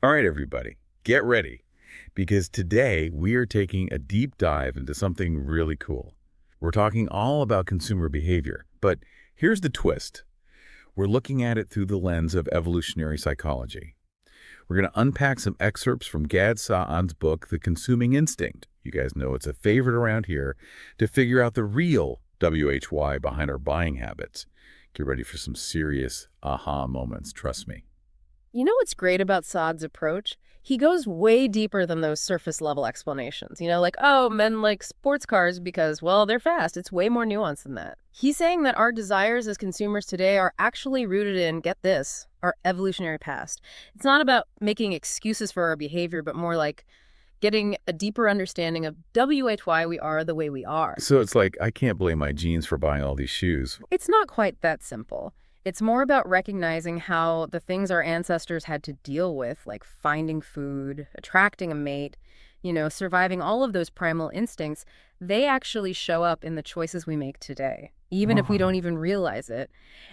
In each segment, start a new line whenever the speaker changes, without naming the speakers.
All right, everybody, get ready because today we are taking a deep dive into something really cool. We're talking all about consumer behavior, but here's the twist. We're looking at it through the lens of evolutionary psychology. We're going to unpack some excerpts from Gad Saad's book, The Consuming Instinct. You guys know it's a favorite around here to figure out the real WHY behind our buying habits. Get ready for some serious aha moments, trust me.
You know what's great about Saad's approach? He goes way deeper than those surface level explanations. Like, oh, men like sports cars because, well, they're fast. It's way more nuanced than that. He's saying that our desires as consumers today are actually rooted in, get this, our evolutionary past. It's not about making excuses for our behavior, but more like getting a deeper understanding of why we are the way we are.
So it's like, I can't blame my genes for buying all these shoes.
It's not quite that simple. It's more about recognizing how the things our ancestors had to deal with, like finding food, attracting a mate, surviving all of those primal instincts, they actually show up in the choices we make today, even if we don't
Oh.
even realize it.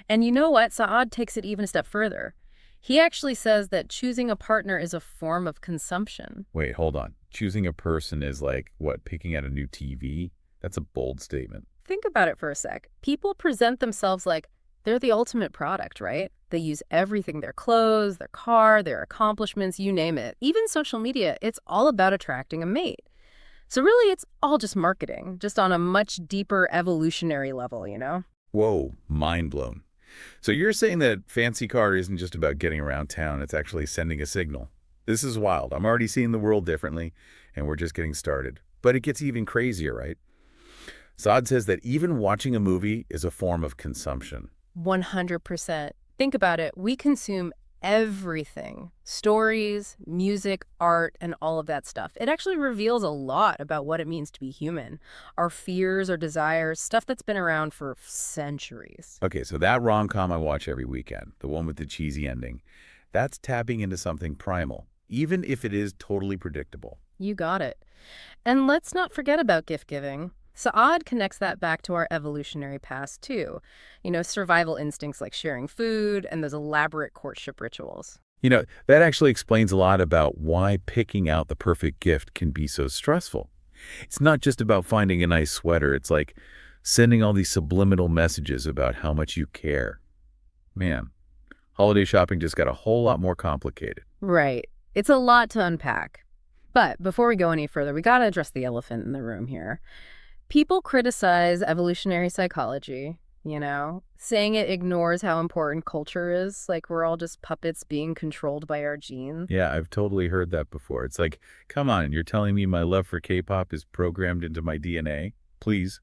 And you know what? Saad takes it even a step further. He actually says that choosing a partner is a form of consumption.
Wait, hold on. Choosing a person is like, what, picking out a new TV? That's a bold statement.
Think about it for a sec. People present themselves like they're the ultimate product, right? They use everything, their clothes, their car, their accomplishments, you name it. Even social media, it's all about attracting a mate. So really, it's all just marketing, just on a much deeper evolutionary level.
Whoa, mind blown. So you're saying that fancy car isn't just about getting around town, it's actually sending a signal. This is wild. I'm already seeing the world differently, and we're just getting started. But it gets even crazier, right? Saad says that even watching a movie is a form of consumption.
100%. Think about it. We consume everything, stories, music, art, and all of that stuff. It actually reveals a lot about what it means to be human. Our fears, our desires, stuff that's been around for centuries.
Okay, so that rom-com I watch every weekend, the one with the cheesy ending, that's tapping into something primal, even if it is totally predictable.
You got it. And let's not forget about gift giving. Saad connects that back to our evolutionary past, too. Survival instincts like sharing food and those elaborate courtship rituals.
That actually explains a lot about why picking out the perfect gift can be so stressful. It's not just about finding a nice sweater. It's like sending all these subliminal messages about how much you care. Man, holiday shopping just got a whole lot more complicated.
Right. It's a lot to unpack. But before we go any further, we got to address the elephant in the room here. People criticize evolutionary psychology, saying it ignores how important culture is, like we're all just puppets being controlled by our genes.
Yeah, I've totally heard that before. It's like, come on, you're telling me my love for K-pop is programmed into my DNA? Please.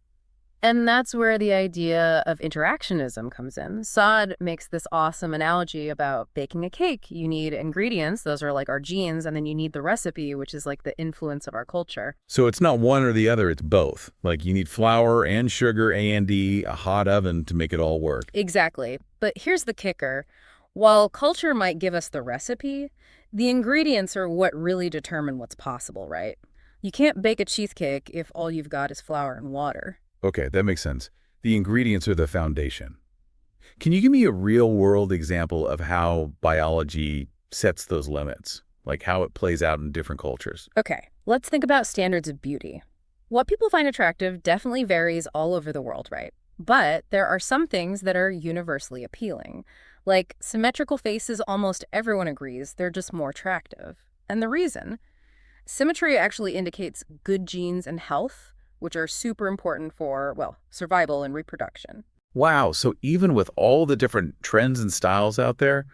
And that's where the idea of interactionism comes in. Saad makes this awesome analogy about baking a cake. You need ingredients, those are like our genes, and then you need the recipe, which is like the influence of our culture.
So it's not one or the other, it's both. Like you need flour and sugar and a hot oven to make it all work.
Exactly. But here's the kicker. While culture might give us the recipe, the ingredients are what really determine what's possible, right? You can't bake a cheesecake if all you've got is flour and water.
Okay, that makes sense. The ingredients are the foundation. Can you give me a real-world example of how biology sets those limits? Like how it plays out in different cultures?
Okay, let's think about standards of beauty. What people find attractive definitely varies all over the world, right? But there are some things that are universally appealing. Like symmetrical faces, almost everyone agrees they're just more attractive. And the reason? Symmetry actually indicates good genes and health, which are super important for, well, survival and reproduction.
Wow, so even with all the different trends and styles out there,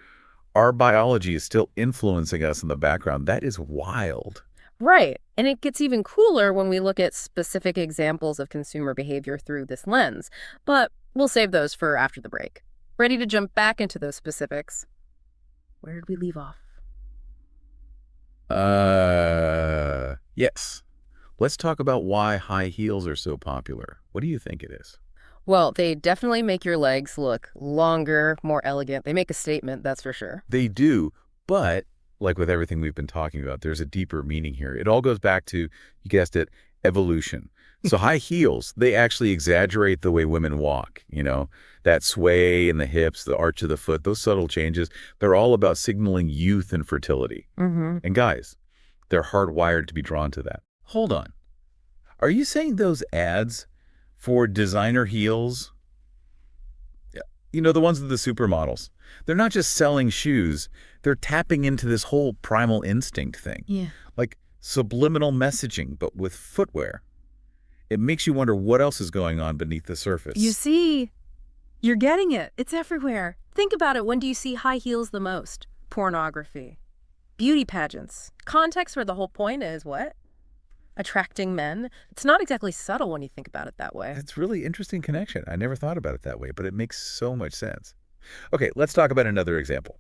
our biology is still influencing us in the background. That is wild.
Right. And it gets even cooler when we look at specific examples of consumer behavior through this lens. But we'll save those for after the break. Ready to jump back into those specifics? Where did we leave off?
Yes. Let's talk about why high heels are so popular. What do you think it is?
Well, they definitely make your legs look longer, more elegant. They make a statement, that's for sure.
They do, but like with everything we've been talking about, there's a deeper meaning here. It all goes back to, you guessed it, Evolution. So high heels, they actually exaggerate the way women walk, that sway in the hips, the arch of the foot, those subtle changes, they're all about signaling youth and fertility.
Mm-hmm.
And guys, they're hardwired to be drawn to that. Hold on. Are you saying those ads for designer heels, the ones with the supermodels, they're not just selling shoes, they're tapping into this whole primal instinct thing.
Yeah.
Like subliminal messaging, but with footwear. It makes you wonder what else is going on beneath the surface.
You see, you're getting it. It's everywhere. Think about it. When do you see high heels the most? Pornography. Beauty pageants. Contexts where the whole point is what? Attracting men. It's not exactly subtle when you think about it that way.
It's really interesting connection. I never thought about it that way, but it makes so much sense. Okay, let's talk about another example.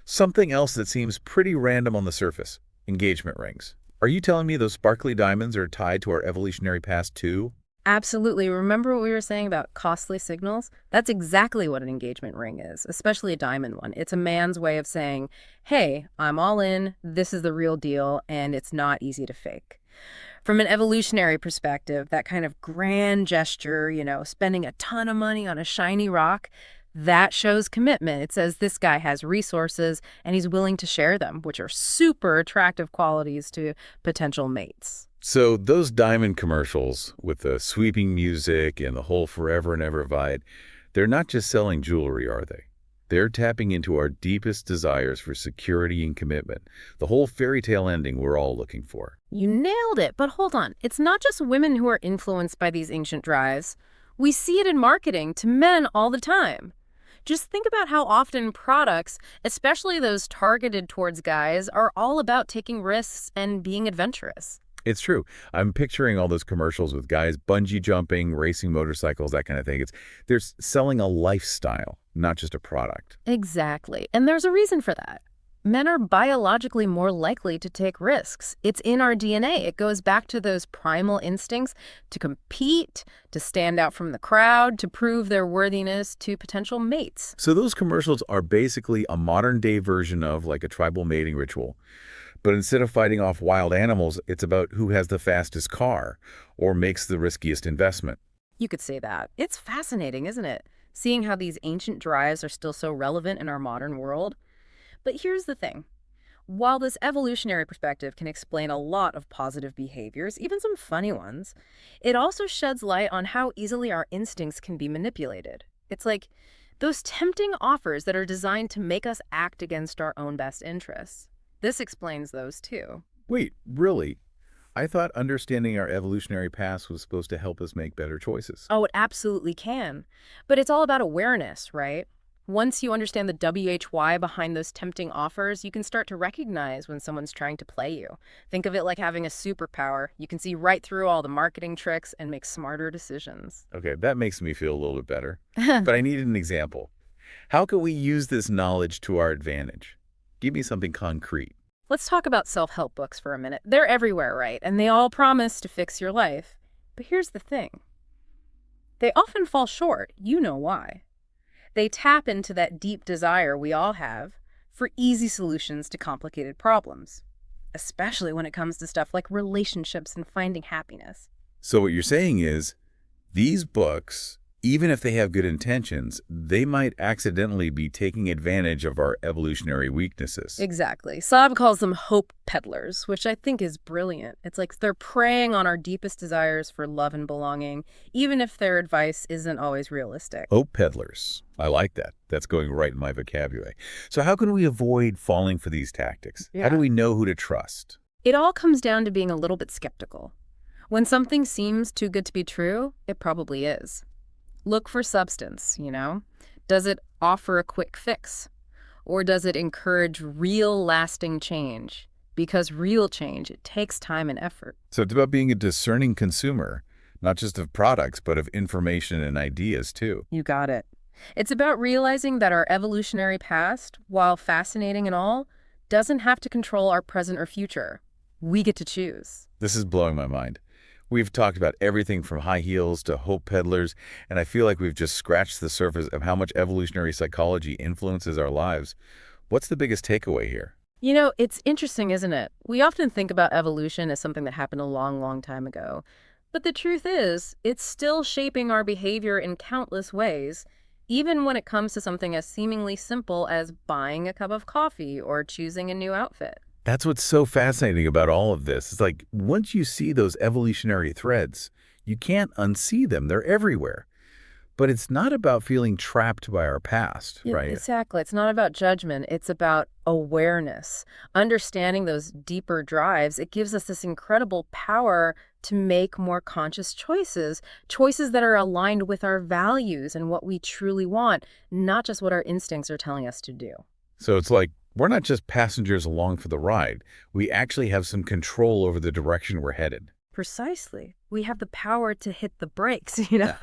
Something else that seems pretty random on the surface. Engagement rings. Are you telling me those sparkly diamonds are tied to our evolutionary past too?
Absolutely. Remember what we were saying about costly signals? That's exactly what an engagement ring is, especially a diamond one. It's a man's way of saying, hey, I'm all in, this is the real deal, and it's not easy to fake. From an evolutionary perspective, that kind of grand gesture, spending a ton of money on a shiny rock, that shows commitment. It says this guy has resources and he's willing to share them, which are super attractive qualities to potential mates.
So those diamond commercials with the sweeping music and the whole forever and ever vibe, they're not just selling jewelry, are they? They're tapping into our deepest desires for security and commitment, the whole fairy tale ending we're all looking for.
You nailed it. But hold on. It's not just women who are influenced by these ancient drives. We see it in marketing to men all the time. Just think about how often products, especially those targeted towards guys, are all about taking risks and being adventurous.
It's true. I'm picturing all those commercials with guys bungee jumping, racing motorcycles, that kind of thing. They're selling a lifestyle, not just a product.
Exactly. And there's a reason for that. Men are biologically more likely to take risks. It's in our DNA. It goes back to those primal instincts to compete, to stand out from the crowd, to prove their worthiness to potential mates.
So those commercials are basically a modern-day version of like a tribal mating ritual. But instead of fighting off wild animals, it's about who has the fastest car or makes the riskiest investment.
You could say that. It's fascinating, isn't it? Seeing how these ancient drives are still so relevant in our modern world. But here's the thing. While this evolutionary perspective can explain a lot of positive behaviors, even some funny ones, it also sheds light on how easily our instincts can be manipulated. It's like those tempting offers that are designed to make us act against our own best interests. This explains those too.
Wait, really? I thought understanding our evolutionary past was supposed to help us make better choices.
Oh, it absolutely can. But it's all about awareness, right? Once you understand the WHY behind those tempting offers, you can start to recognize when someone's trying to play you. Think of it like having a superpower. You can see right through all the marketing tricks and make smarter decisions.
Okay, that makes me feel a little bit better. But I need an example. How can we use this knowledge to our advantage? Give me something concrete.
Let's talk about self-help books for a minute. They're everywhere, right? And they all promise to fix your life. But here's the thing. They often fall short. You know why. They tap into that deep desire we all have for easy solutions to complicated problems, especially when it comes to stuff like relationships and finding happiness.
So what you're saying is, these books, even if they have good intentions, they might accidentally be taking advantage of our evolutionary weaknesses.
Exactly. Saab calls them hope peddlers, which I think is brilliant. It's like they're preying on our deepest desires for love and belonging, even if their advice isn't always realistic.
Hope peddlers. I like that. That's going right in my vocabulary. So how can we avoid falling for these tactics? How do we know who to trust?
It all comes down to being a little bit skeptical. When something seems too good to be true, it probably is. Look for substance, Does it offer a quick fix? Or does it encourage real lasting change? Because real change, it takes time and effort.
So it's about being a discerning consumer, not just of products, but of information and ideas too.
You got it. It's about realizing that our evolutionary past, while fascinating and all, doesn't have to control our present or future. We get to choose.
This is blowing my mind. We've talked about everything from high heels to hope peddlers, and I feel like we've just scratched the surface of how much evolutionary psychology influences our lives. What's the biggest takeaway here?
It's interesting, isn't it? We often think about evolution as something that happened a long, long time ago. But the truth is, it's still shaping our behavior in countless ways, even when it comes to something as seemingly simple as buying a cup of coffee or choosing a new outfit.
That's what's so fascinating about all of this. It's like once you see those evolutionary threads, you can't unsee them. They're everywhere. But it's not about feeling trapped by our past,
Yeah,
right?
exactly. It's not about judgment, it's about awareness. Understanding those deeper drives, it gives us this incredible power to make more conscious choices, choices that are aligned with our values and what we truly want, not just what our instincts are telling us to do.
So it's like we're not just passengers along for the ride. We actually have some control over the direction we're headed.
Precisely. We have the power to hit the brakes,
Yeah.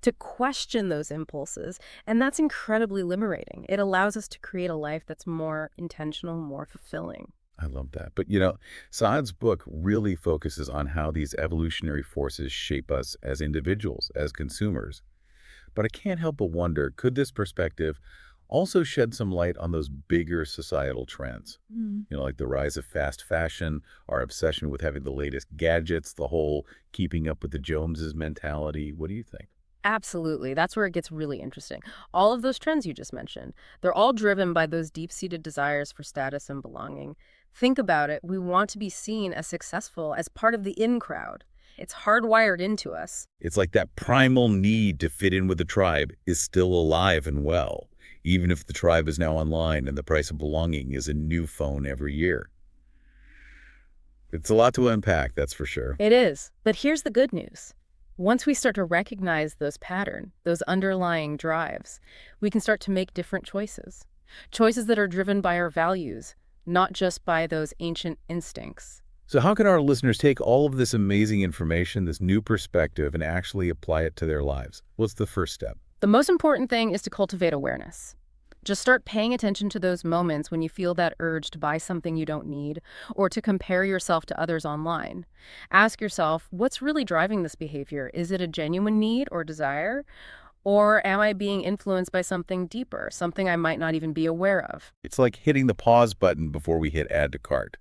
to question those impulses. And that's incredibly liberating. It allows us to create a life that's more intentional, more fulfilling.
I love that. But Saad's book really focuses on how these evolutionary forces shape us as individuals, as consumers. But I can't help but wonder, could this perspective also shed some light on those bigger societal trends? Like the rise of fast fashion, our obsession with having the latest gadgets, the whole keeping up with the Joneses mentality. What do you think?
Absolutely. That's where it gets really interesting. All of those trends you just mentioned, they're all driven by those deep-seated desires for status and belonging. Think about it. We want to be seen as successful, as part of the in crowd. It's hardwired into us.
It's like that primal need to fit in with the tribe is still alive and well, even if the tribe is now online and the price of belonging is a new phone every year. It's a lot to unpack, that's for sure.
It is. But here's the good news. Once we start to recognize those patterns, those underlying drives, we can start to make different choices. Choices that are driven by our values, not just by those ancient instincts.
So how can our listeners take all of this amazing information, this new perspective, and actually apply it to their lives? What's the first step?
The most important thing is to cultivate awareness. Just start paying attention to those moments when you feel that urge to buy something you don't need or to compare yourself to others online. Ask yourself, what's really driving this behavior? Is it a genuine need or desire? Or am I being influenced by something deeper, something I might not even be aware of?
It's like hitting the pause button before we hit add to cart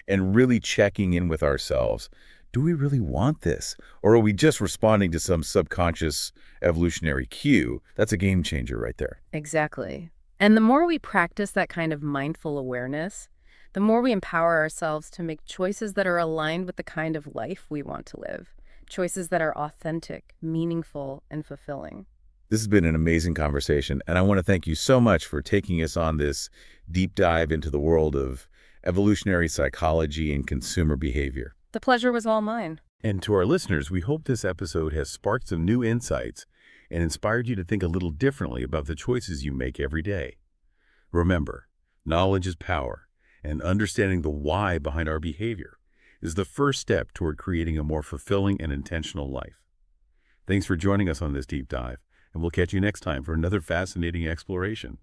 and really checking in with ourselves. Do we really want this? Or are we just responding to some subconscious evolutionary cue? That's a game changer right there.
Exactly. And the more we practice that kind of mindful awareness, the more we empower ourselves to make choices that are aligned with the kind of life we want to live, choices that are authentic, meaningful, and fulfilling.
This has been an amazing conversation, and I want to thank you so much for taking us on this deep dive into the world of evolutionary psychology and consumer behavior.
The pleasure was all mine.
And to our listeners, we hope this episode has sparked some new insights and inspired you to think a little differently about the choices you make every day. Remember, knowledge is power, and understanding the why behind our behavior is the first step toward creating a more fulfilling and intentional life. Thanks for joining us on this deep dive, and we'll catch you next time for another fascinating exploration.